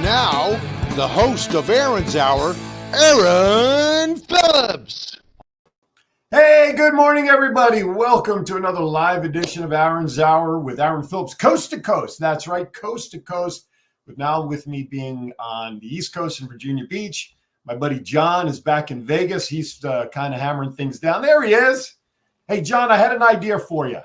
Now, the host of Aaron's Hour, Aaron Phillips. Hey, good morning, everybody. Welcome to another live edition of Aaron's Hour with Aaron Phillips, coast to coast. That's right, coast to coast. But now with me being on the East Coast in Virginia Beach, my buddy John is back in Vegas. He's kind of hammering things down. There he is. Hey, John, I had an idea for you.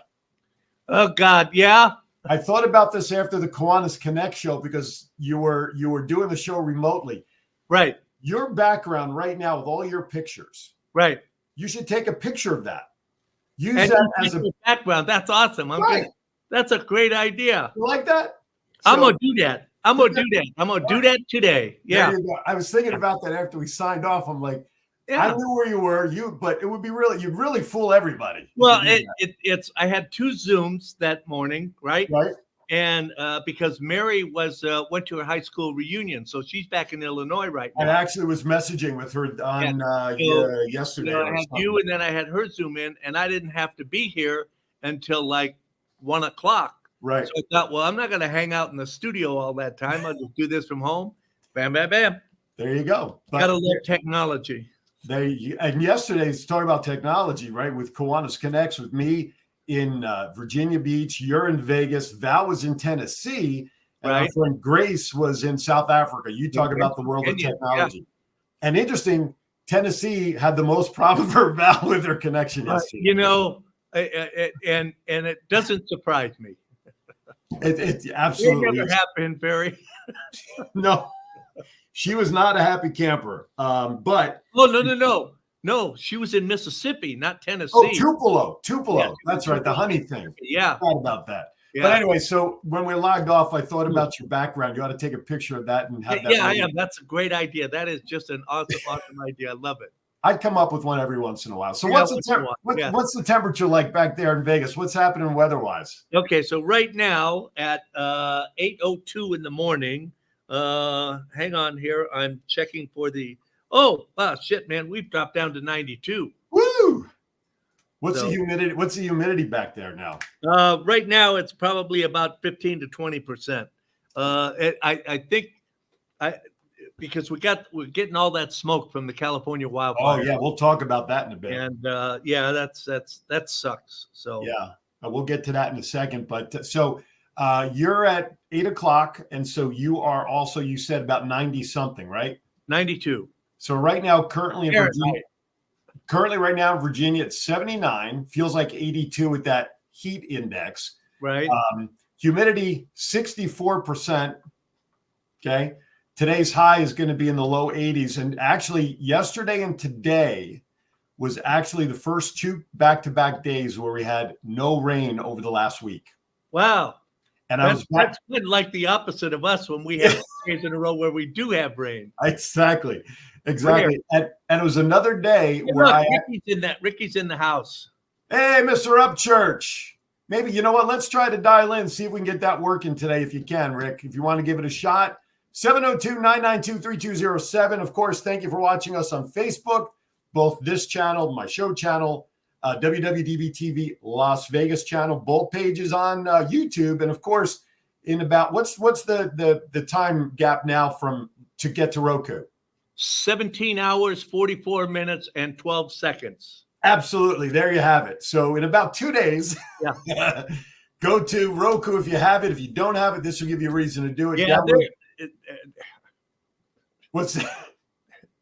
Oh, God, yeah? I thought about this after the Kiwanis Connect show because you were doing the show remotely. Right. Your background right now with all your pictures. Right. You should take a picture of that. Use and that as a background. That's awesome. That's a great idea. You like that? I'm going to do that. I'm going to do that today. Yeah. There you go. I was thinking about that after we signed off. I'm like, yeah. I knew where you were, but it would be you'd really fool everybody. Well, I had two Zooms that morning, right? Right. And because Mary went to her high school reunion, so she's back in Illinois right now. I actually was messaging with her on yesterday. I had you, and then I had her Zoom in, and I didn't have to be here until like 1 o'clock. Right. So I thought, well, I'm not going to hang out in the studio all that time. I'll just do this from home. Bam, bam, bam. There you go. Got to love technology. And yesterday's talking about technology, right? With Kiwanis Connects with me in Virginia Beach, you're in Vegas, Val was in Tennessee, and right. Our friend Grace was in South Africa. You talk about the world of technology. Yeah. And interesting, Tennessee had the most problem for Val with her connection yesterday. You know, and it doesn't surprise me. It absolutely never happened, Barry. No, she was not a happy camper. But no, she was in Mississippi, not Tennessee. Oh, Tupelo. Yeah, that's right, the honey thing. Yeah, I thought about that. Yeah. But anyway, so when we logged off, I thought about your background. You ought to take a picture of that and have that. Yeah, I am. That's a great idea. That is just an awesome idea. I love it. I'd come up with one every once in a while. So what's the temperature like back there in Vegas? What's happening weather-wise? Okay, so right now at 8:02 in the morning, hang on here. I'm checking for the shit, man. We've dropped down to 92. Woo! What's the humidity? What's the humidity back there now? Right now it's probably about 15 to 20%. I think because we're getting all that smoke from the California wildfire. Oh yeah, we'll talk about that in a bit. And that sucks. So yeah, we'll get to that in a second. But so you're at 8 o'clock, and so you are also, you said about 90 something, right? 92. So right now, currently in Virginia, it's 79. Feels like 82 with that heat index. Right. Humidity 64%. Okay. Today's high is going to be in the low 80s. And actually, yesterday and today was actually the first two back-to-back days where we had no rain over the last week. Wow. And that's been like the opposite of us when we have days in a row where we do have rain. Exactly. And it was another day where Ricky's in the house. Hey, Mr. Upchurch. Maybe, you know what? Let's try to dial in, see if we can get that working today if you can, Rick. If you want to give it a shot. 702-992-3207. Of course, thank you for watching us on Facebook, both this channel, my show channel, WWDBTV Las Vegas channel, both pages on YouTube. And of course, in about what's the time gap now to get to Roku? 17 hours, 44 minutes, and 12 seconds. Absolutely. There you have it. So in about 2 days, go to Roku if you have it. If you don't have it, this will give you a reason to do it. Yeah, what's that?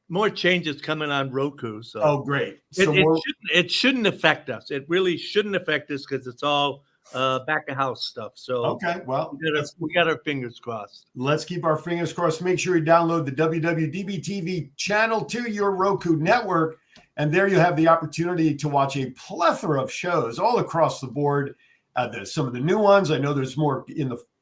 More changes coming on Roku. So great. It shouldn't affect us. It really shouldn't affect us because it's all back of house stuff. So okay, well, we got our fingers crossed. Let's keep our fingers crossed. Make sure you download the WWDBTV channel to your Roku network, and there you have the opportunity to watch a plethora of shows all across the board. There's some of the new ones. I know there's more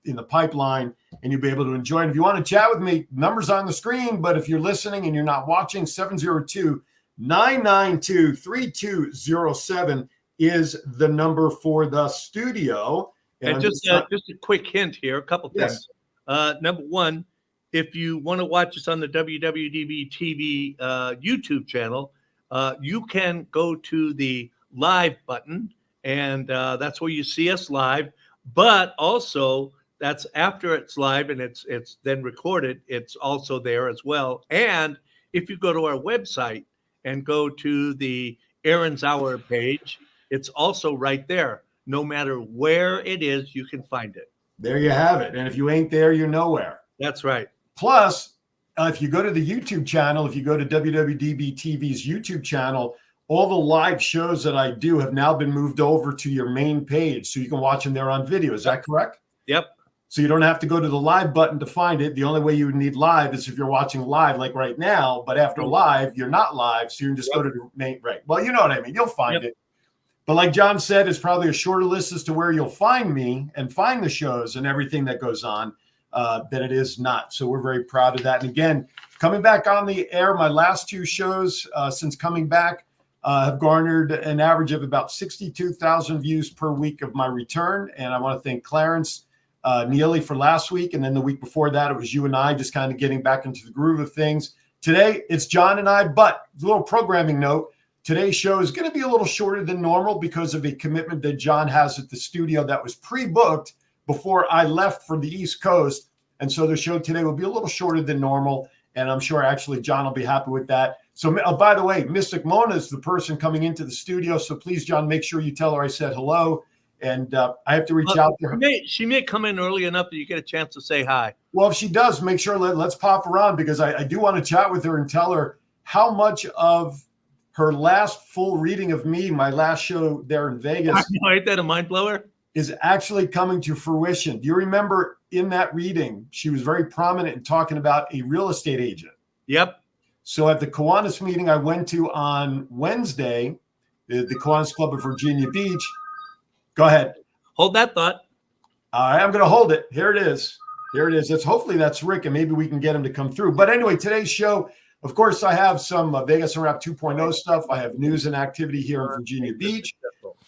in the pipeline, and you'll be able to enjoy it. If you want to chat with me, numbers on the screen, but if you're listening and you're not watching, 702-992-3207 is the number for the studio. And just a quick hint here, a couple things. Number one, if you want to watch us on the WWDB TV YouTube channel, you can go to the live button, and that's where you see us live. But also, That's after it's live and it's then recorded. It's also there as well. And if you go to our website and go to the Aaron's Hour page, it's also right there. No matter where it is, you can find it. There you have it. And if you ain't there, you're nowhere. That's right. Plus, if you go to the YouTube channel, if you go to WWDBTV's YouTube channel, all the live shows that I do have now been moved over to your main page, so you can watch them there on video. Is that correct? Yep. So you don't have to go to the live button to find it. The only way you would need live is if you're watching live, like right now. But after live, you're not live, so you can just go to the main. Right. Well, you know what I mean. You'll find it. But like John said, it's probably a shorter list as to where you'll find me and find the shows and everything that goes on than it is not. So we're very proud of that. And again, coming back on the air, my last two shows since coming back have garnered an average of about 62,000 views per week of my return. And I want to thank Clarence Neely for last week. And then the week before that, it was you and I just kind of getting back into the groove of things. Today, it's John and I, but a little programming note. Today's show is going to be a little shorter than normal because of a commitment that John has at the studio that was pre-booked before I left for the East Coast. And so the show today will be a little shorter than normal. And I'm sure actually John will be happy with that. So, by the way, Mystic Mona is the person coming into the studio. So please, John, make sure you tell her I said hello. And I have to reach out to her. She may come in early enough that you get a chance to say hi. Well, if she does, make sure let's pop her on, because I do want to chat with her and tell her how much of her last full reading of me, my last show there in Vegas, ain't that a mind blower? Is actually coming to fruition. Do you remember in that reading, she was very prominent in talking about a real estate agent? Yep. So at the Kiwanis meeting I went to on Wednesday, the Kiwanis Club of Virginia Beach. Go ahead. Hold that thought. All right, I'm going to hold it. Here it is. Here it is. Hopefully that's Rick, and maybe we can get him to come through. But anyway, today's show, of course, I have some Vegas Unwrapped 2.0 stuff. I have news and activity here in Virginia Beach.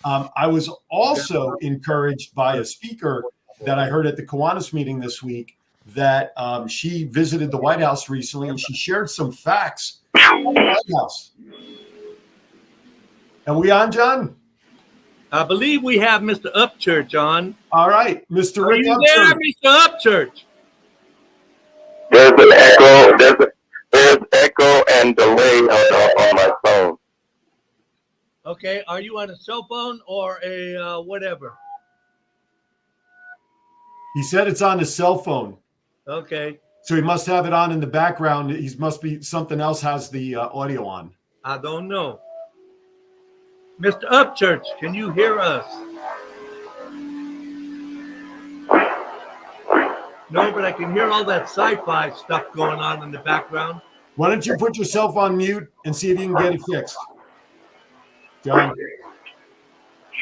I was also encouraged by a speaker that I heard at the Kiwanis meeting this week that she visited the White House recently, and she shared some facts about the White House. Are we on, John? I believe we have Mr. Upchurch on. All right, Mr. Rick Are you there, Mr. Upchurch? There's an echo. There's echo and delay on my phone. Okay, are you on a cell phone or a whatever? He said it's on his cell phone. Okay. So he must have it on in the background. He must be something else has the audio on. I don't know. Mr. Upchurch, can you hear us? No, but I can hear all that sci-fi stuff going on in the background. Why don't you put yourself on mute and see if you can get it fixed? John.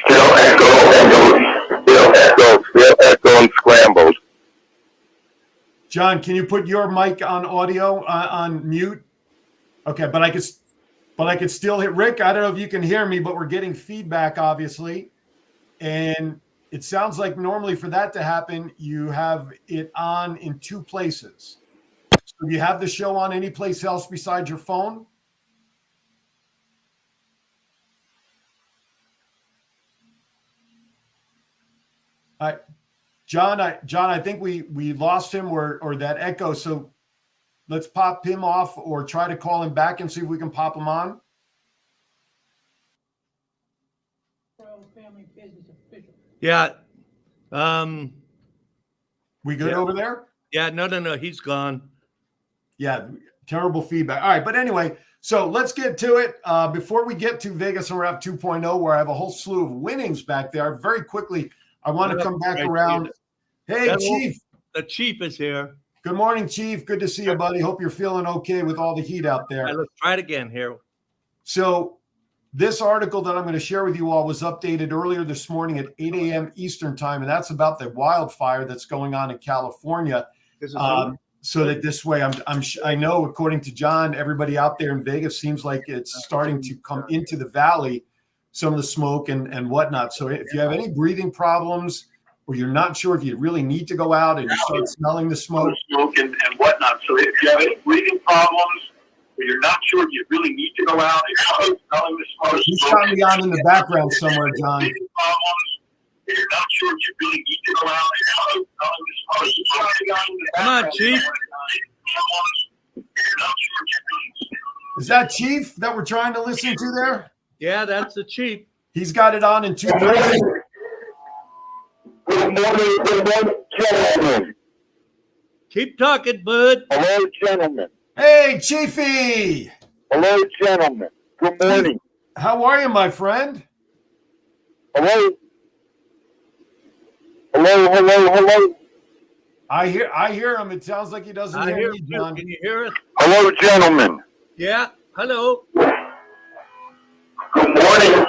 Still echo and scrambled. John, can you put your mic on audio on mute? Okay, but I could still hit Rick. I don't know if you can hear me, but we're getting feedback, obviously. And it sounds like normally for that to happen, you have it on in two places. So do you have the show on any place else besides your phone? All right. John, I think we lost him or that echo. So let's pop him off or try to call him back and see if we can pop him on. Yeah. We good over there? Yeah, no. He's gone. Yeah, terrible feedback. All right, but anyway, so let's get to it. Before we get to Vegas Unwrapped 2.0, where I have a whole slew of winnings back there, very quickly, I want to come back around. Hey, Chief. The Chief is here. Good morning, Chief. Good to see you, buddy. Hope you're feeling okay with all the heat out there. Right, let's try it again here. So this article that I'm going to share with you all was updated earlier this morning at 8 a.m. Eastern time, and that's about the wildfire that's going on in California. So that this way, I know, according to John, everybody out there in Vegas seems like it's starting to come into the valley, some of the smoke and whatnot. So if you have any breathing problems, or you're not sure if you really need to go out and you start smelling the smoke and whatnot. So if you have any breathing problems, or you're not sure if you really need to go out and you start smelling the smoke. He's got me on in the background somewhere, John. Come on, Chief. Is that Chief that we're trying to listen to there? Yeah, that's the Chief. He's got it on in 2 places. Good morning, gentlemen. Keep talking, bud. Hello, gentlemen. Hey, Chiefy. Hello, gentlemen. Good morning. How are you, my friend? Hello. Hello. I hear him. It sounds like he doesn't I hear hear me, you. John. Can you hear us? Hello, gentlemen. Yeah. Hello. Good morning.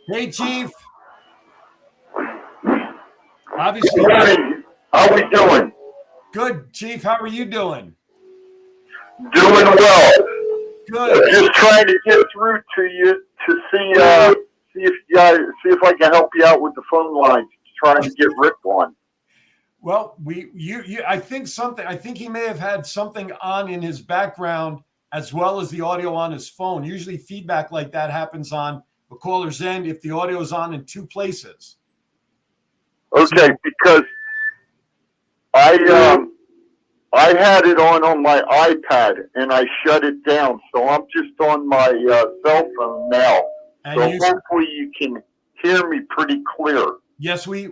Hey, Chief. Obviously, Good morning. How we doing? good, Chief. How are you doing? Doing well. Good. Just trying to get through to you to see if I can help you out with the phone lines. Trying to get Rick on. Well, I think he may have had something on in his background as well as the audio on his phone. Usually feedback like that happens on the caller's end if the audio is on in 2 places. Okay, because I had it on my iPad and I shut it down, so I'm just on my cell phone now. And so hopefully you can hear me pretty clear. Yes, we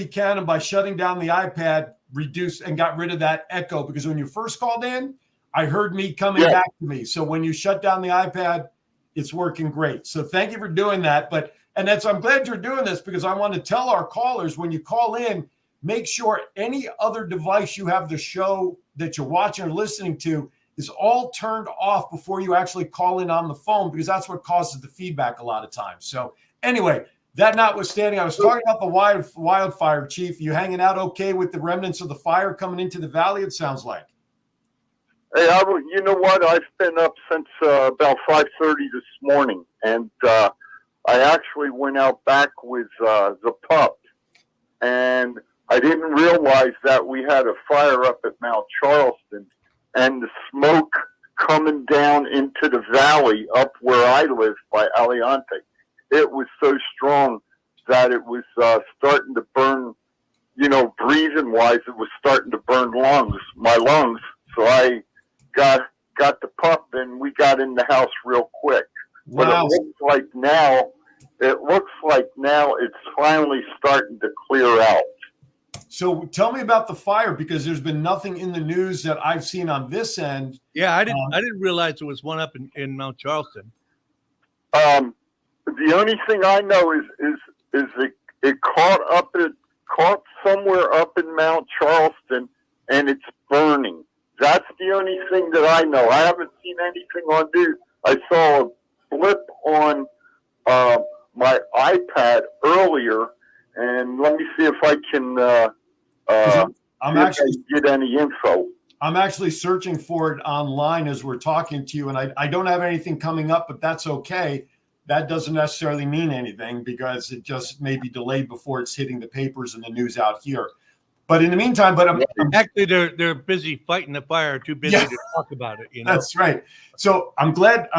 can. And by shutting down the iPad, reduced and got rid of that echo, because when you first called in, I heard me coming back to me. So when you shut down the iPad, it's working great. So thank you for doing that. I'm glad you're doing this, because I want to tell our callers, when you call in, make sure any other device you have the show that you're watching or listening to is all turned off before you actually call in on the phone, because that's what causes the feedback a lot of times. So anyway, that notwithstanding, I was talking about the wildfire, Chief. You hanging out okay with the remnants of the fire coming into the valley, it sounds like? Hey, you know what? I've been up since about 5:30 this morning, and I actually went out back with the pup, and I didn't realize that we had a fire up at Mount Charleston, and the smoke coming down into the valley up where I live by Aliante. It was so strong that it was starting to burn, breathing wise, it was starting to burn my lungs. So I got the pup and we got in the house real quick. Wow. But it looks like now it's finally starting to clear out. So tell me about the fire, because there's been nothing in the news that I've seen on this end. Yeah, I didn't realize there was one up in Mount Charleston. The only thing I know is it caught somewhere up in Mount Charleston, and it's burning. That's the only thing that I know. I haven't seen anything on news. I saw a blip on my iPad earlier, and let me see if I can get any info. I'm actually searching for it online as we're talking to you, and I don't have anything coming up, but that's okay. That doesn't necessarily mean anything, because it just may be delayed before it's hitting the papers and the news out here. But in the meantime, actually they're busy fighting the fire, too busy to talk about it. That's right. So I'm glad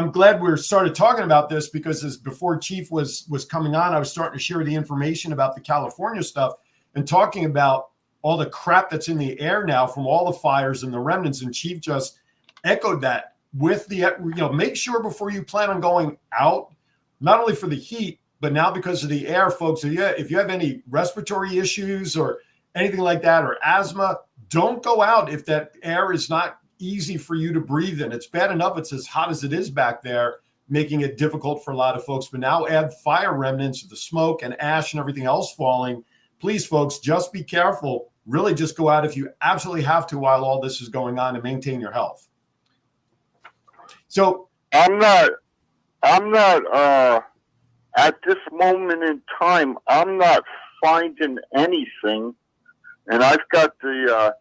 we started talking about this, because before Chief was coming on, I was starting to share the information about the California stuff and talking about all the crap that's in the air now from all the fires and the remnants. And Chief just echoed that with make sure before you plan on going out, not only for the heat, but now because of the air, folks, if you have any respiratory issues or anything like that, or asthma, don't go out if that air is not easy for you to breathe in. It's bad enough it's as hot as it is back there, making it difficult for a lot of folks. But now add fire remnants, the smoke and ash and everything else falling. Please, folks, just be careful. Really just go out if you absolutely have to while all this is going on, and maintain your health. So I'm not at this moment in time, I'm not finding anything. And I've got the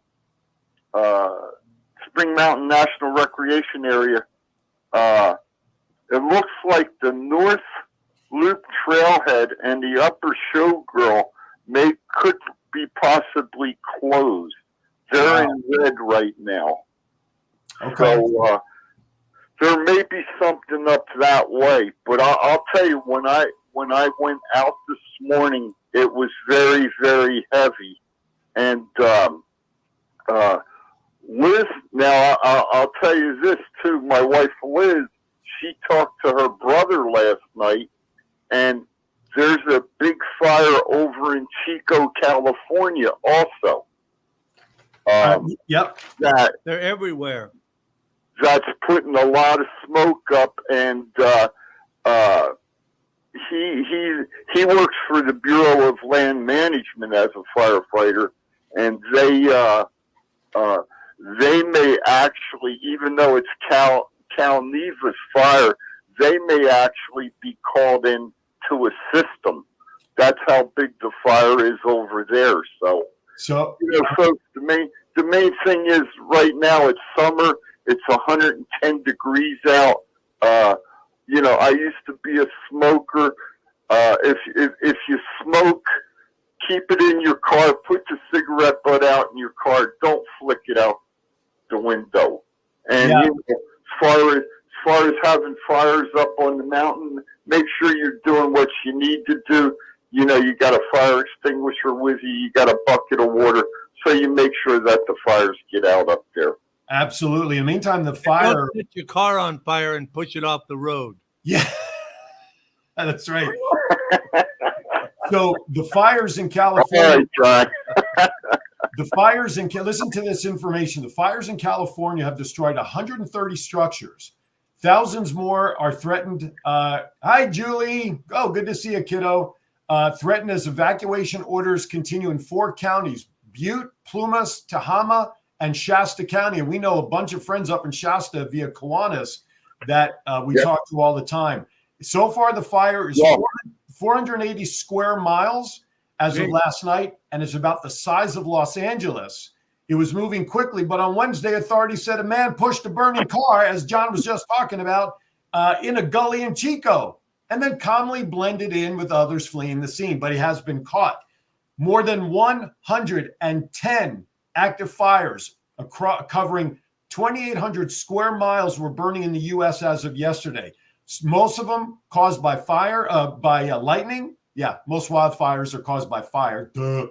Spring Mountain National Recreation Area. It looks like the North Loop Trailhead and the Upper Showgirl could be possibly closed. They're in red right now. Okay. So there may be something up that way, but I'll tell you, when when I went out this morning, it was very, very heavy. And Liz, now I'll tell you this too. My wife Liz, she talked to her brother last night, and there's a big fire over in Chico, California, also. Yep, They're everywhere. That's putting a lot of smoke up, and he works for the Bureau of Land Management as a firefighter, and they may actually, even though it's Cal Neva's fire, they may actually be called in to assist them. That's how big the fire is over there. So folks, the main thing is right now it's summer. It's 110 degrees out. I used to be a smoker. If you smoke, keep it in your car. Put the cigarette butt out in your car. Don't flick it out the window. And as far as having fires up on the mountain, make sure you're doing what you need to do. You got a fire extinguisher with you. You got a bucket of water, so you make sure that the fires get out up there. Absolutely. In the meantime, the fire. Don't set your car on fire and push it off the road. Yeah, that's right. So the fires in California. Listen to this information. The fires in California have destroyed 130 structures. Thousands more are threatened. Hi, Julie. Oh, good to see you, kiddo. Threatened as evacuation orders continue in 4 counties: Butte, Plumas, Tehama, and Shasta County. And we know a bunch of friends up in Shasta via Kiwanis that we talk to all the time. So far, the fire is 480 square miles as of last night, and it's about the size of Los Angeles. It was moving quickly, but on Wednesday, authorities said a man pushed a burning car, as John was just talking about, in a gully in Chico, and then calmly blended in with others fleeing the scene, but he has been caught. More than 110 active fires covering 2,800 square miles were burning in the U.S. as of yesterday. Most of them caused by lightning. Yeah, most wildfires are caused by fire. Duh.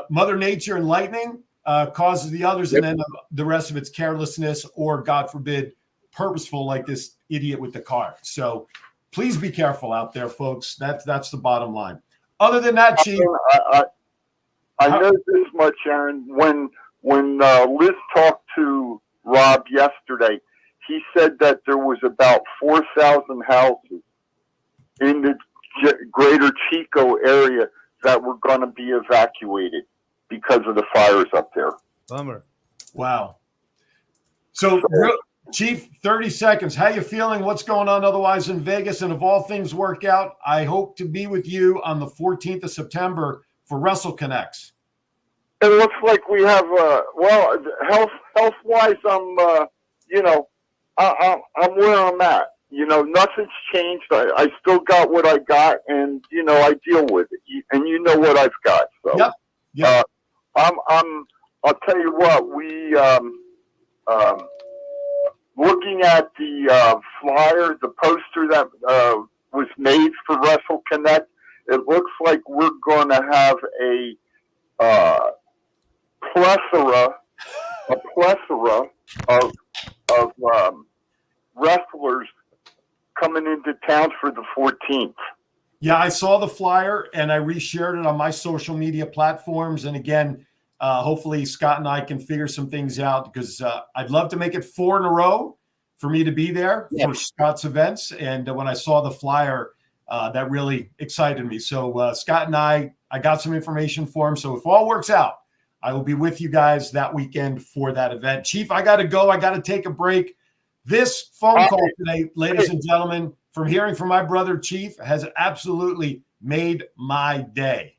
Mother Nature and lightning causes the others, and then the rest of it's carelessness or, God forbid, purposeful, like this idiot with the car. So please be careful out there, folks. That's the bottom line. Other than that, Chief. I know this much, Aaron. When Liz talked to Rob yesterday, he said that there was about 4,000 houses in the greater Chico area that were going to be evacuated because of the fires up there. Bummer. Wow. So Chief, 30 seconds. How you feeling? What's going on otherwise in Vegas? And if all things work out, I hope to be with you on the 14th of September for Wrestle Connects. It looks like we have, health-wise, I'm where I'm at. Nothing's changed. I still got what I got, and I deal with it. And you know what I've got. So, Yep. I'll tell you what. We looking at the flyer, the poster that was made for Wrestle Connect. It looks like we're going to have a plethora of wrestlers coming into town for the 14th. Yeah, I saw the flyer and I reshared it on my social media platforms. And again, hopefully Scott and I can figure some things out, because I'd love to make it 4 in a row for me to be there for Scott's events. And when I saw the flyer, that really excited me. So Scott and I got some information for him. So if all works out, I will be with you guys that weekend for that event. Chief, I got to go. I got to take a break. This phone call today, ladies and gentlemen, from hearing from my brother Chief, has absolutely made my day.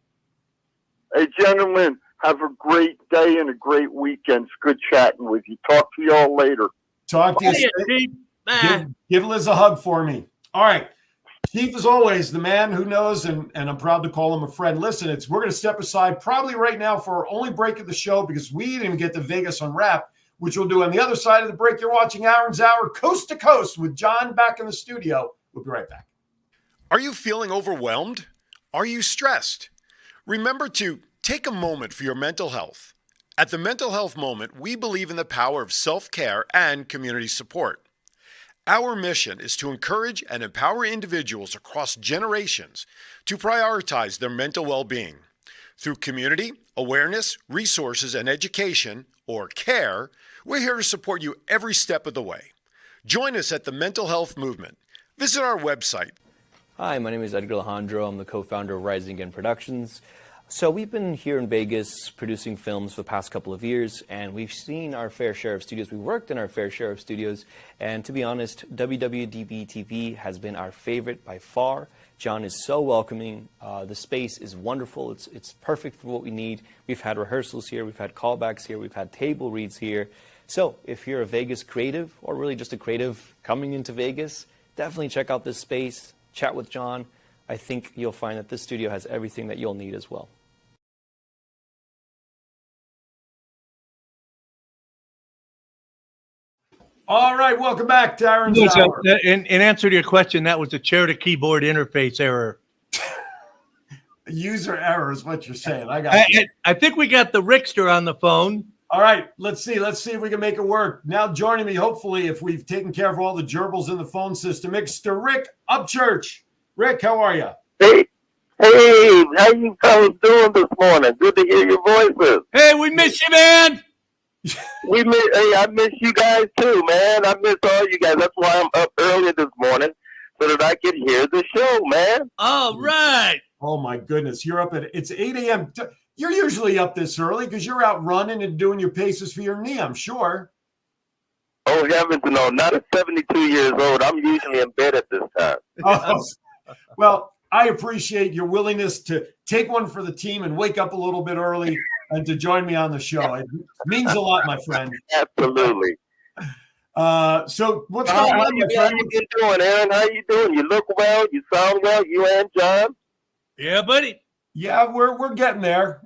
Hey, gentlemen, have a great day and a great weekend. It's good chatting with you. Talk to you all later. Talk to you. Give Liz a hug for me. All right. Chief, as always, the man who knows, and I'm proud to call him a friend. Listen, we're going to step aside probably right now for our only break of the show, because we didn't get to Vegas Unwrapped, which we'll do on the other side of the break. You're watching Aaron's Hour, coast to coast, with John back in the studio. We'll be right back. Are you feeling overwhelmed? Are you stressed? Remember to take a moment for your mental health. At the Mental Health Moment, we believe in the power of self-care and community support. Our mission is to encourage and empower individuals across generations to prioritize their mental well-being. Through community, awareness, resources, and education, or CARE, we're here to support you every step of the way. Join us at the Mental Health Movement. Visit our website. Hi, my name is Edgar Alejandro. I'm the co-founder of Rising Again Productions. So we've been here in Vegas producing films for the past couple of years, and we've seen our fair share of studios. We worked in our fair share of studios, and to be honest, WWDBTV has been our favorite by far. John is so welcoming. The space is wonderful. It's perfect for what we need. We've had rehearsals here. We've had callbacks here. We've had table reads here. So if you're a Vegas creative, or really just a creative coming into Vegas, definitely check out this space. Chat with John. I think you'll find that this studio has everything that you'll need as well. All right, welcome back to Aaron's Hour. In answer to your question, that was a chair-to-keyboard interface error. User error is what you're saying. I think we got the Rickster on the phone. All right, let's see if we can make it work. Now joining me, hopefully, if we've taken care of all the gerbils in the phone system, Mr. Rick Upchurch. Rick, how are you? Hey, how you fellas doing this morning? Good to hear your voices. Hey, we miss you, man. I miss you guys too, man. I miss all you guys. That's why I'm up early this morning so that I could hear the show, man. All right. Oh my goodness, you're up it's 8 a.m. You're usually up this early because you're out running and doing your paces for your knee, I'm sure. Oh heavens, no! Not at 72 years old. I'm usually in bed at this time. Well, I appreciate your willingness to take one for the team and wake up a little bit early and to join me on the show. It means a lot, my friend. Absolutely. So what's going on, my friend? How you doing, Aaron? How you doing? You look well. You sound well. You and John? Yeah, buddy. Yeah, we're getting there.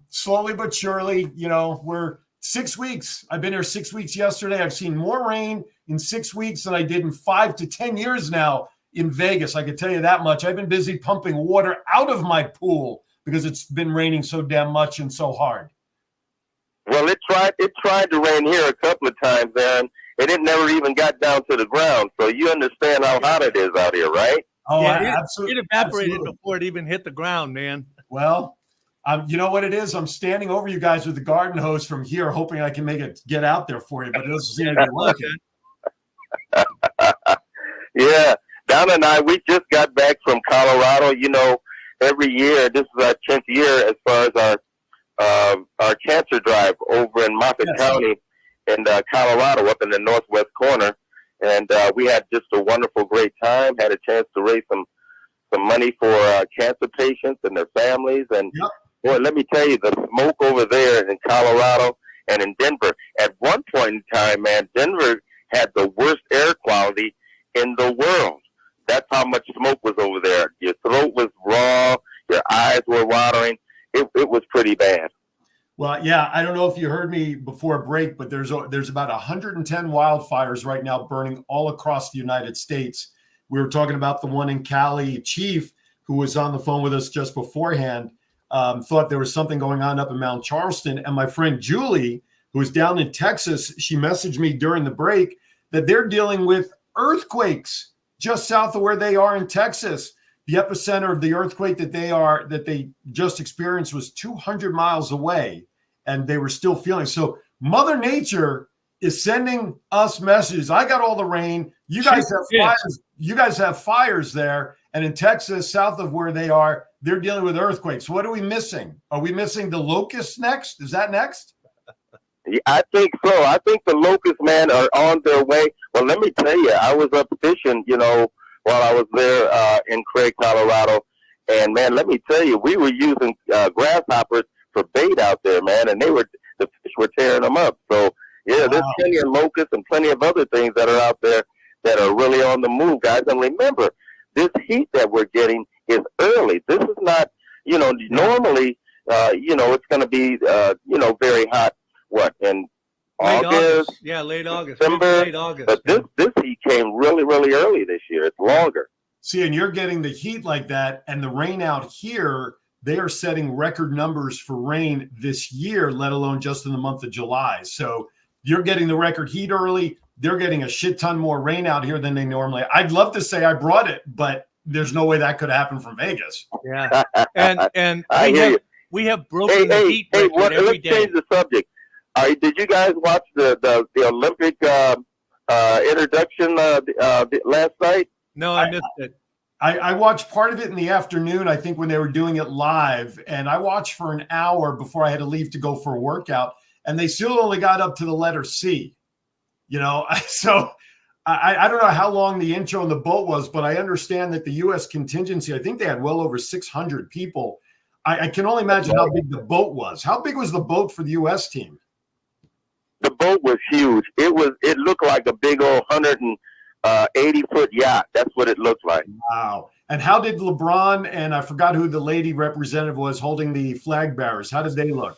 Slowly but surely. You know, we're 6 weeks. I've been here 6 weeks yesterday. I've seen more rain in 6 weeks than I did in 5 to 10 years now in Vegas. I can tell you that much. I've been busy pumping water out of my pool because it's been raining so damn much and so hard. Well, it tried to rain here a couple of times, and it never even got down to the ground. So you understand how hot it is out here, right? Oh, yeah, absolutely. It evaporated before it even hit the ground, man. Well, you know what it is? I'm standing over you guys with the garden hose from here, hoping I can make it get out there for you, but it doesn't seem to be working. Yeah. Donna and I, we just got back from Colorado. You know, every year, this is our 10th year as far as our cancer drive over in Moffett County in Colorado, up in the northwest corner. And we had just a wonderful, great time. Had a chance to raise some money for cancer patients and their families. And boy, let me tell you, the smoke over there in Colorado and in Denver. At one point in time, man, Denver had the worst air quality in the world. That's how much smoke was over there. Your throat was raw. Your eyes were watering. It was pretty bad. Well, yeah, I don't know if you heard me before break, but there's about 110 wildfires right now burning all across the United States. We were talking about the one in Cali. Chief, who was on the phone with us just beforehand, thought there was something going on up in Mount Charleston. And my friend Julie, who was down in Texas, she messaged me during the break that they're dealing with earthquakes just south of where they are in Texas. The epicenter of the earthquake that they just experienced was 200 miles away, and they were still feeling. So Mother Nature is sending us messages. I got all the rain. You guys have fires. You guys have fires there, and in Texas, south of where they are, they're dealing with earthquakes. What are we missing? Are we missing the locusts next? Is that next? I think so. I think the locusts, man, are on their way. Well, let me tell you, I was up fishing, you know, while I was there in Craig, Colorado. And, man, let me tell you, we were using grasshoppers for bait out there, man, and the fish were tearing them up. So, yeah, there's plenty of locusts and plenty of other things that are out there that are really on the move, guys. And remember, this heat that we're getting is early. This is not, you know, normally, you know, it's going to be, you know, very hot. What, in August? Yeah, late August. December. Late August. But this heat came really, really early this year. It's longer. See, and you're getting the heat like that, and the rain out here, they are setting record numbers for rain this year, let alone just in the month of July. So you're getting the record heat early. They're getting a shit ton more rain out here than they normally. I'd love to say I brought it, but there's no way that could happen from Vegas. Yeah, and we have broken the heat record every day. Let's change the subject. Did you guys watch the Olympic introduction last night? No, I missed it. I watched part of it in the afternoon, I think, when they were doing it live, and I watched for an hour before I had to leave to go for a workout, and they still only got up to the letter C. So I don't know how long the intro in the boat was, but I understand that the U.S. contingency, I think they had well over 600 people. I can only imagine how big the boat was. How big was the boat for the U.S. team? The boat was huge. It looked like a big old 180-foot yacht. That's what it looked like. Wow. And how did LeBron and I forgot who the lady representative was holding the flag bearers? How did they look?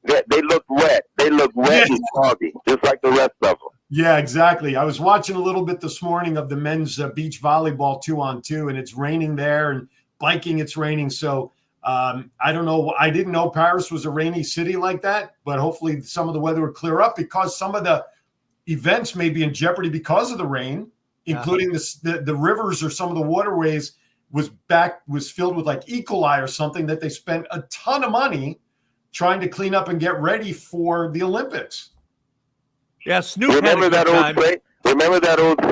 They looked wet. They looked wet and soggy, just like the rest of them. Yeah, exactly. I was watching a little bit this morning of the men's beach volleyball 2-on-2, and it's raining there, and biking it's raining. So I don't know. I didn't know Paris was a rainy city like that, but hopefully some of the weather will clear up because some of the events may be in jeopardy because of the rain, including the rivers or some of the waterways was filled with like E. coli or something that they spent a ton of money trying to clean up and get ready for the Olympics. Yeah, Snoop. Remember that old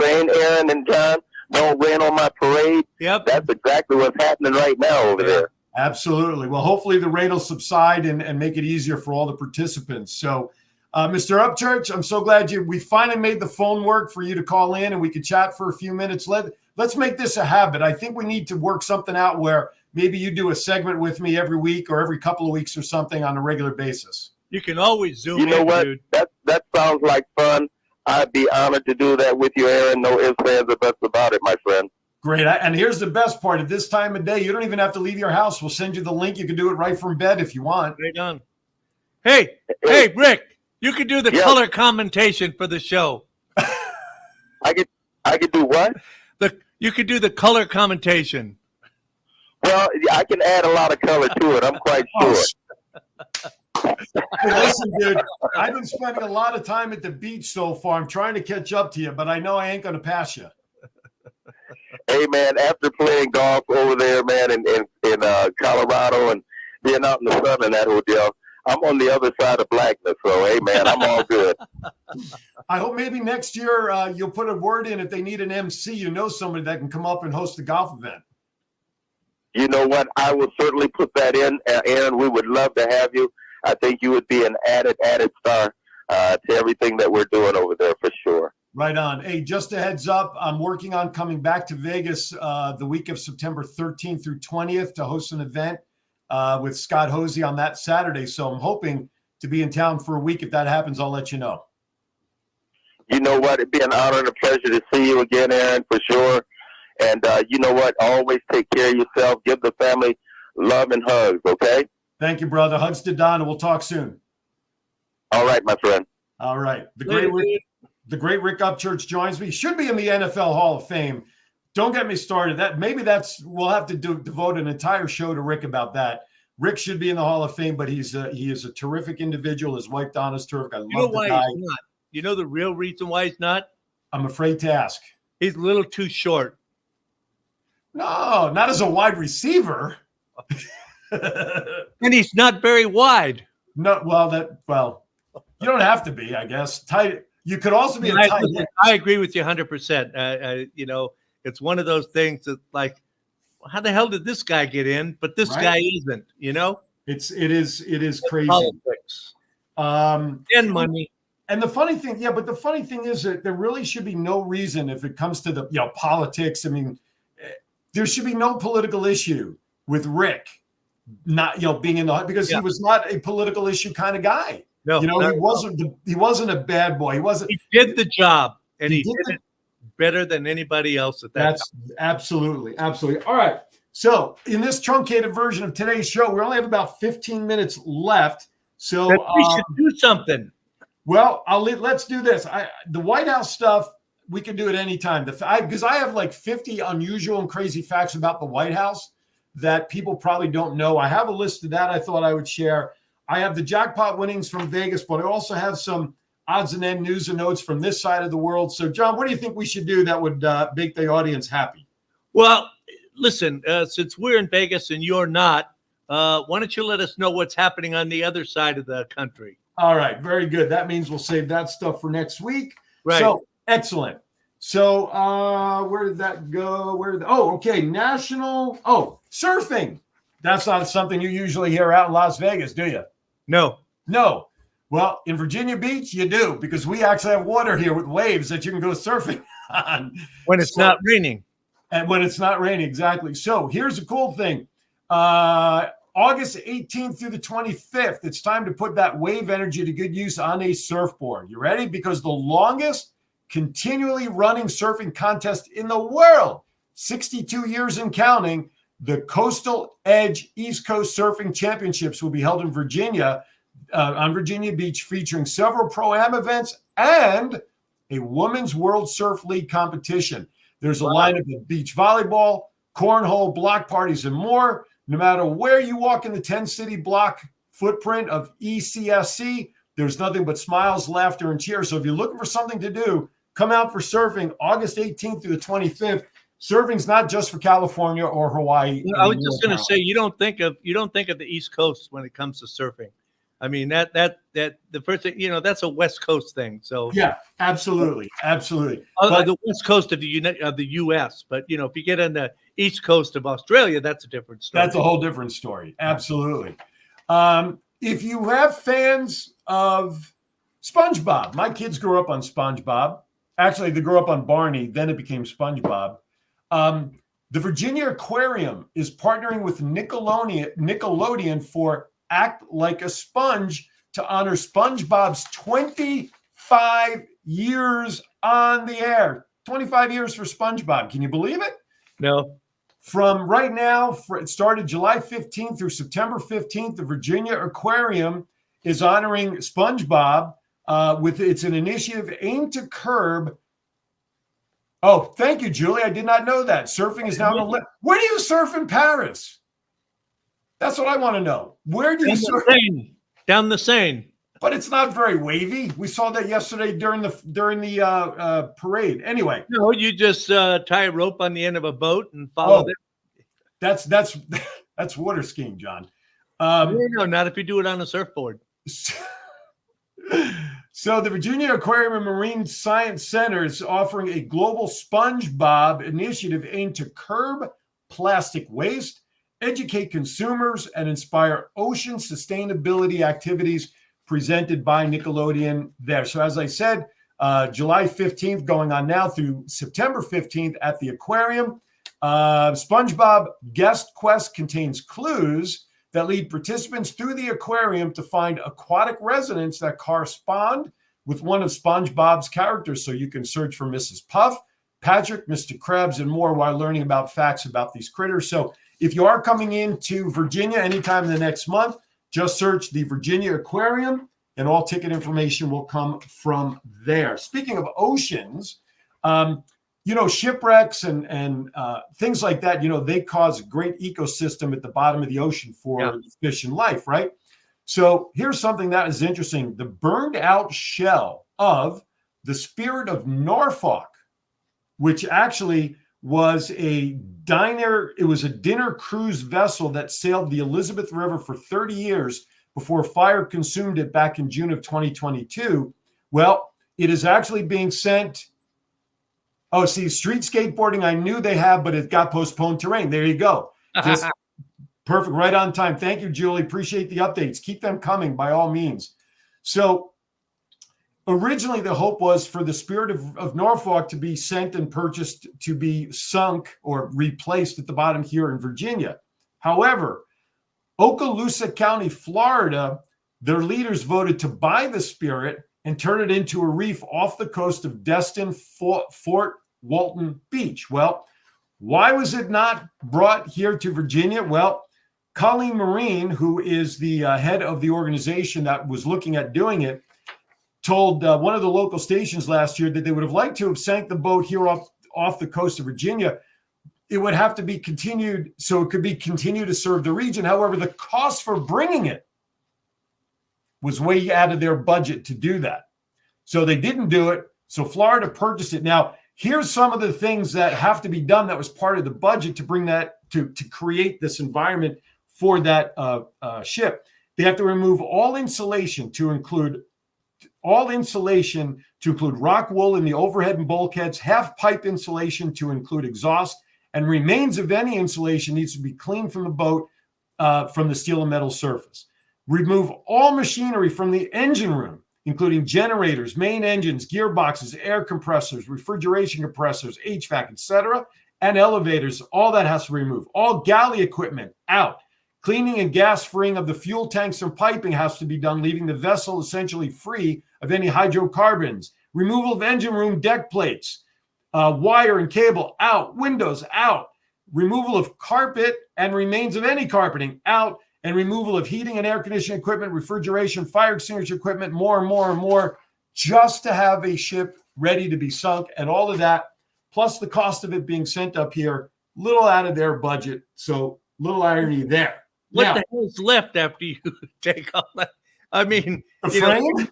saying, Aaron and John? Don't rain on my parade. Yep. That's exactly what's happening right now over there. Absolutely. Well, hopefully the rain will subside and make it easier for all the participants. So, Mr. Upchurch, I'm so glad we finally made the phone work for you to call in and we could chat for a few minutes. Let's make this a habit. I think we need to work something out where maybe you do a segment with me every week or every couple of weeks or something on a regular basis. You can always Zoom in, what? Dude. That sounds like fun. I'd be honored to do that with you, Aaron. No ifs, ands, or buts about it, my friend. Great. And here's the best part. At this time of day, you don't even have to leave your house. We'll send you the link. You can do it right from bed if you want. Right on. Hey, Rick, you could do the color commentation for the show. I could do what? You could do the color commentation. Well, I can add a lot of color to it. I'm quite sure. Hey, listen, dude, I've been spending a lot of time at the beach so far. I'm trying to catch up to you, but I know I ain't going to pass you. Hey, man, after playing golf over there, man, in Colorado and being out in the sun in that hotel, I'm on the other side of blackness. So, hey, man, I'm all good. I hope maybe next year you'll put a word in if they need an MC. You know somebody that can come up and host a golf event. You know what? I will certainly put that in, Aaron. We would love to have you. I think you would be an added star to everything that we're doing over there for sure. Right on. Hey, just a heads up, I'm working on coming back to Vegas the week of September 13th through 20th to host an event with Scott Hosey on that Saturday. So I'm hoping to be in town for a week. If that happens, I'll let you know. You know what? It'd be an honor and a pleasure to see you again, Aaron, for sure. And you know what? Always take care of yourself. Give the family love and hugs, okay? Thank you, brother. Hugs to Don, and we'll talk soon. All right, my friend. All right. The great Rick Upchurch joins me. Should be in the NFL Hall of Fame. Don't get me started. We'll have to devote an entire show to Rick about that. Rick should be in the Hall of Fame, but he is a terrific individual. His wife Donna's terrific. I love the guy. He's not. You know the real reason why he's not? I'm afraid to ask. He's a little too short. No, not as a wide receiver. And he's not very wide. No, well, you don't have to be, I guess. Tight. You could also be a tight end. I agree with you 100%. You know, it's one of those things that, like, how the hell did this guy get in? But this guy isn't. You know, it is crazy. Politics. And money. And the funny thing is that there really should be no reason if it comes to the politics. I mean, there should be no political issue with Rick not being in the because he was not a political issue kind of guy. No, he wasn't a bad boy. He did the job, and he did it better than anybody else at that time. Absolutely. All right. So in this truncated version of today's show, we only have about 15 minutes left. So we should do something. Well, let's do this. The White House stuff, We can do it anytime. Because I have like 50 unusual and crazy facts about the White House that people probably don't know. I have a list of that I thought I would share. I have the jackpot winnings from Vegas, but I also have some odds and end news and notes from this side of the world. So, John, what do you think we should do that would make the audience happy? Well, listen, since we're in Vegas and you're not, why don't you let us know what's happening on the other side of the country? All right, very good. That means we'll save that stuff for next week. Right. So, excellent. So, where did that go? Surfing. That's not something you usually hear out in Las Vegas, do you? No. No. Well, in Virginia Beach, you do, because we actually have water here with waves that you can go surfing on. When it's not raining. And when it's not raining, exactly. So here's the cool thing. August 18th through the 25th, it's time to put that wave energy to good use on a surfboard. You ready? Because the longest continually running surfing contest in the world, 62 years and counting, the Coastal Edge East Coast Surfing Championships will be held in Virginia, on Virginia Beach, featuring several Pro-Am events and a Women's World Surf League competition. There's a lineup of beach volleyball, cornhole, block parties, and more. No matter where you walk in the 10-city block footprint of ECSC, there's nothing but smiles, laughter, and cheers. So if you're looking for something to do, come out for surfing August 18th through the 25th. Surfing's not just for California or Hawaii. I was just going to say, you don't think of the East Coast when it comes to surfing. I mean, that the first thing, that's a West Coast thing. So yeah, absolutely. The West Coast of the U.S. But if you get on the East Coast of Australia, that's a different story. That's a whole different story. Absolutely. If you have fans of SpongeBob, my kids grew up on SpongeBob. Actually, they grew up on Barney. Then it became SpongeBob. The Virginia Aquarium is partnering with Nickelodeon for Act Like a Sponge to honor SpongeBob's 25 years on the air. 25 years for SpongeBob. Can you believe it? No. From right now, it started July 15th through September 15th, the Virginia Aquarium is honoring SpongeBob it's an initiative aimed to curb. Oh, thank you, Julie. I did not know that. Surfing is now on. Where do you surf in Paris? That's what I want to know. Where do you surf? Down the Seine. But it's not very wavy. We saw that yesterday during the parade. Anyway. No, you just tie a rope on the end of a boat and follow it. That's water skiing, John. No, not if you do it on a surfboard. So the Virginia Aquarium and Marine Science Center is offering a global SpongeBob initiative aimed to curb plastic waste, educate consumers, and inspire ocean sustainability activities presented by Nickelodeon there. So as I said, July 15th going on now through September 15th at the aquarium. SpongeBob Guest Quest contains clues that lead participants through the aquarium to find aquatic residents that correspond with one of SpongeBob's characters. So you can search for Mrs. Puff, Patrick, Mr. Krabs, and more while learning about facts about these critters. So if you are coming into Virginia anytime in the next month, just search the Virginia Aquarium and all ticket information will come from there. Speaking of oceans, shipwrecks and things like that, they cause a great ecosystem at the bottom of the ocean for fish and life, right? So here's something that is interesting. The burned out shell of the Spirit of Norfolk, which actually was a dinner cruise vessel that sailed the Elizabeth River for 30 years before fire consumed it back in June of 2022. Well, it is actually being sent. Oh, see, street skateboarding, I knew they have, but it got postponed to rain. There you go. Just perfect, right on time. Thank you, Julie. Appreciate the updates. Keep them coming by all means. So originally the hope was for the Spirit of Norfolk to be sent and purchased to be sunk or replaced at the bottom here in Virginia. However, Okaloosa County, Florida, their leaders voted to buy the Spirit and turn it into a reef off the coast of Destin, Fort Walton Beach. Well, why was it not brought here to Virginia? Well, Colleen Marine, who is the head of the organization that was looking at doing it, told one of the local stations last year that they would have liked to have sank the boat here off the coast of Virginia. It would have to be continued so it could be continued to serve the region. However, the cost for bringing it was way out of their budget to do that. So they didn't do it. So Florida purchased it. Now, here's some of the things that have to be done that was part of the budget to bring that, to create this environment for that ship. They have to remove all insulation to include rock wool in the overhead and bulkheads, half pipe insulation to include exhaust, and remains of any insulation needs to be cleaned from the boat from the steel and metal surface. Remove all machinery from the engine room, including generators, main engines, gearboxes, air compressors, refrigeration compressors, HVAC, etc., and elevators. All that has to be removed. All galley equipment out. Cleaning and gas freeing of the fuel tanks and piping has to be done, leaving the vessel essentially free of any hydrocarbons. Removal of engine room deck plates, wire and cable out, windows out. Removal of carpet and remains of any carpeting out, and removal of heating and air conditioning equipment, refrigeration, fire extinguisher equipment, more and more and more, just to have a ship ready to be sunk, and all of that, plus the cost of it being sent up here, little out of their budget. So little irony there. What the hell's left after you take all that? I mean, couldn't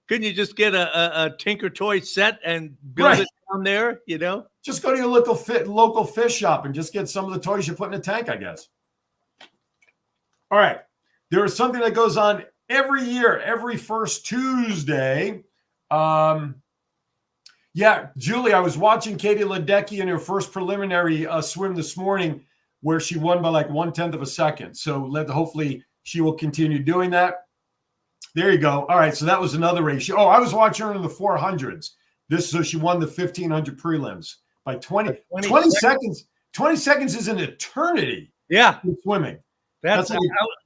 you just get a Tinker Toy set and build it down there? You know, just go to your local fish shop and just get some of the toys you put in a tank, I guess. All right. There is something that goes on every year, every first Tuesday. Julie, I was watching Katie Ledecky in her first preliminary swim this morning where she won by like 1/10 of a second. So hopefully she will continue doing that. There you go. All right. So that was another race. Oh, I was watching her in the 400s. So she won the 1500 prelims by 20 seconds. 20 seconds is an eternity. Yeah. In swimming. That's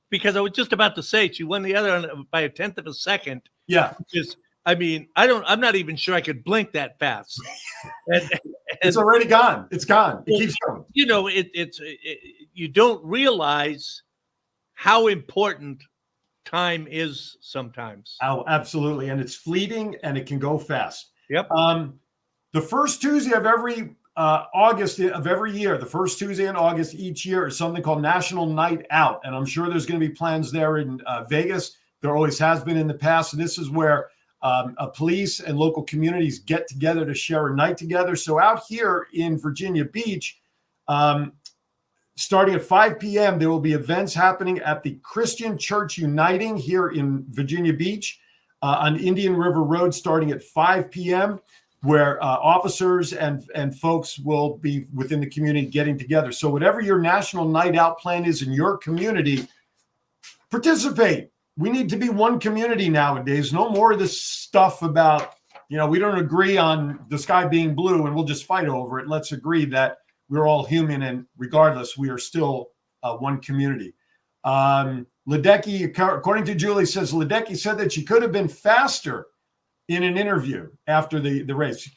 because I was just about to say she won the other by 1/10 of a second. Yeah. I'm not even sure I could blink that fast. And it's already gone. It's gone. It keeps going. You know, you don't realize how important time is sometimes. Oh, absolutely. And it's fleeting and it can go fast. Yep. The first Tuesday of every August of every year, the first Tuesday in August each year is something called National Night Out. And I'm sure there's going to be plans there in Vegas. There always has been in the past. And this is where police and local communities get together to share a night together. So out here in Virginia Beach, starting at 5 p.m., there will be events happening at the Christian Church Uniting here in Virginia Beach on Indian River Road starting at 5 p.m., where officers and folks will be within the community getting together. So whatever your national night out plan is in your community, participate. We need to be one community nowadays. No more of this stuff about, we don't agree on the sky being blue and we'll just fight over it. Let's agree that we're all human and regardless, we are still one community. Ledecky, according to Julie, says Ledecky said that she could have been faster in an interview after the race.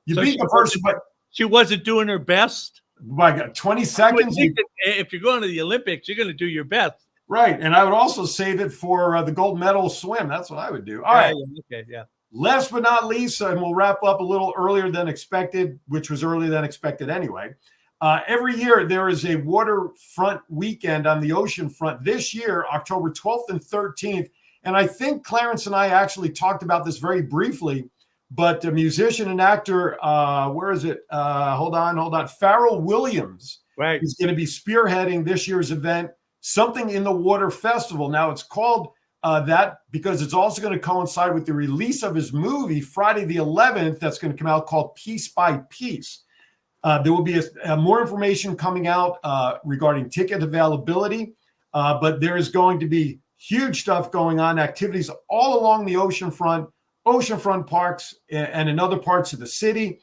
You beat the person, but she wasn't doing her best. My God, 20 seconds. If you're going to the Olympics, you're going to do your best. Right. And I would also save it for the gold medal swim. That's what I would do. All right. Okay. Yeah. Last but not least, and we'll wrap up a little earlier than expected, which was earlier than expected anyway. Every year there is a waterfront weekend on the ocean front. This year, October 12th and 13th. And I think Clarence and I actually talked about this very briefly, but a musician and actor, where is it? Hold on. Pharrell Williams is going to be spearheading this year's event, Something in the Water Festival. Now it's called that because it's also going to coincide with the release of his movie, Friday the 11th, that's going to come out called Piece by Piece. There will be more information coming out regarding ticket availability, but there is going to be huge stuff going on, activities all along the oceanfront parks and in other parts of the city.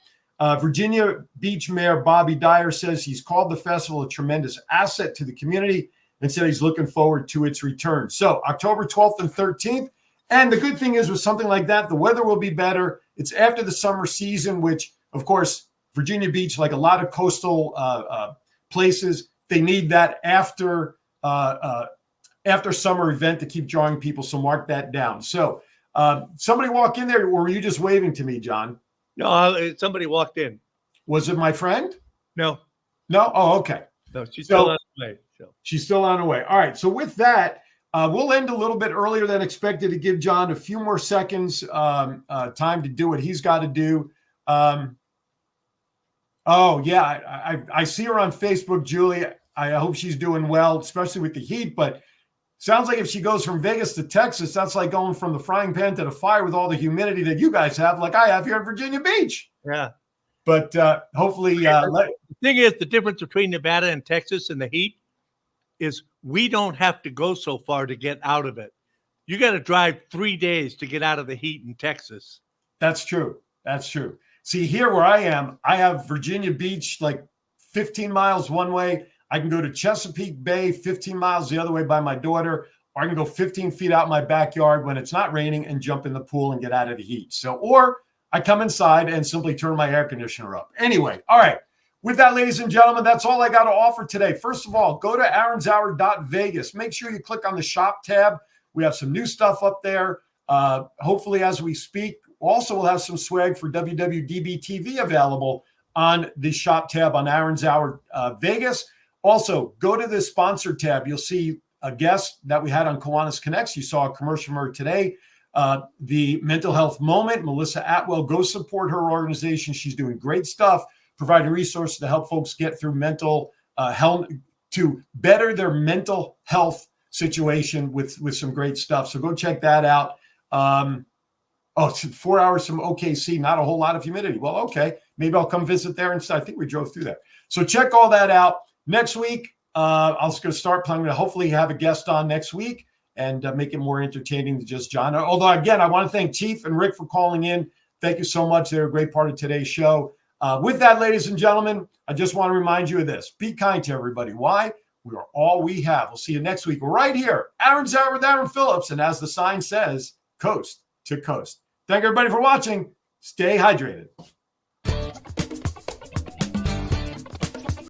Virginia Beach Mayor Bobby Dyer says he's called the festival a tremendous asset to the community and said he's looking forward to its return. So October 12th and 13th. And the good thing is with something like that, the weather will be better. It's after the summer season, which, of course, Virginia Beach, like a lot of coastal places, they need that after summer event to keep drawing people. So mark that down. So Somebody walk in there, or were you just waving to me, John? No, somebody walked in. Was it my friend? No. No? Oh, okay. No, she's still on the way. So. She's still on her way. All right. So with that, we'll end a little bit earlier than expected to give John a few more seconds time to do what he's got to do. Oh, yeah. I see her on Facebook, Julie. I hope she's doing well, especially with the heat. But sounds like if she goes from Vegas to Texas, that's like going from the frying pan to the fire with all the humidity that you guys have, like I have here in Virginia Beach. Yeah. But hopefully, the thing is, the difference between Nevada and Texas and the heat is we don't have to go so far to get out of it. You got to drive 3 days to get out of the heat in Texas. That's true. That's true. See, here where I am, I have Virginia Beach like 15 miles one way. I can go to Chesapeake Bay 15 miles the other way by my daughter, or I can go 15 feet out my backyard when it's not raining and jump in the pool and get out of the heat. So, or I come inside and simply turn my air conditioner up. Anyway, all right. With that, ladies and gentlemen, that's all I got to offer today. First of all, go to aaronshour.vegas. Make sure you click on the shop tab. We have some new stuff up there. Hopefully, as we speak, also we'll have some swag for WWDBTV available on the shop tab on Aaron's Hour Vegas. Also, go to the sponsor tab. You'll see a guest that we had on Kiwanis Connects. You saw a commercial from her today. The Mental Health Moment, Melissa Atwell. Go support her organization. She's doing great stuff, providing resources to help folks get through mental health, to better their mental health situation with some great stuff. So go check that out. It's 4 hours from OKC, not a whole lot of humidity. Well, okay, maybe I'll come visit there instead. I think we drove through that. So check all that out. Next week, I'm just going to start planning to hopefully have a guest on next week and make it more entertaining than just John. Although, again, I want to thank Chief and Rick for calling in. Thank you so much. They're a great part of today's show. With that, ladies and gentlemen, I just want to remind you of this. Be kind to everybody. Why? We are all we have. We'll see you next week right here. Aaron's Hour with Aaron Phillips. And as the sign says, coast to coast. Thank everybody for watching. Stay hydrated.